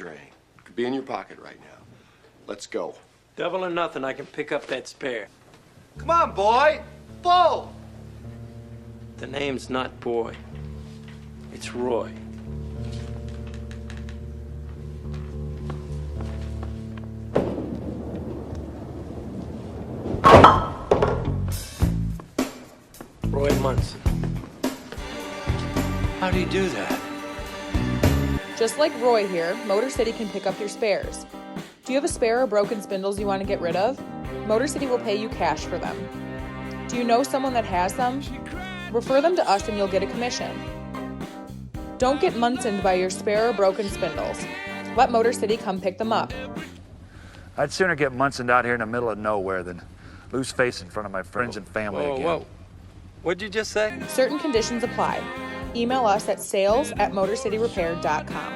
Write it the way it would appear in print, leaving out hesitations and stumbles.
drain. Could be in your pocket right now. Let's go. Double or nothing, I can pick up that spare. Come on, boy. Pull. The name's not Boy. It's Roy. Roy Munson. How do you do that? Just like Roy here, Motor City can pick up your spares. Do you have a spare or broken spindles you want to get rid of? Motor City will pay you cash for them. Do you know someone that has them? Refer them to us and you'll get a commission. Don't get Munsoned by your spare or broken spindles. Let Motor City come pick them up. I'd sooner get Munsoned out here in the middle of nowhere than lose face in front of my friends and family again. Whoa. What'd you just say? Certain conditions apply. Email us at sales@motorcityrepair.com.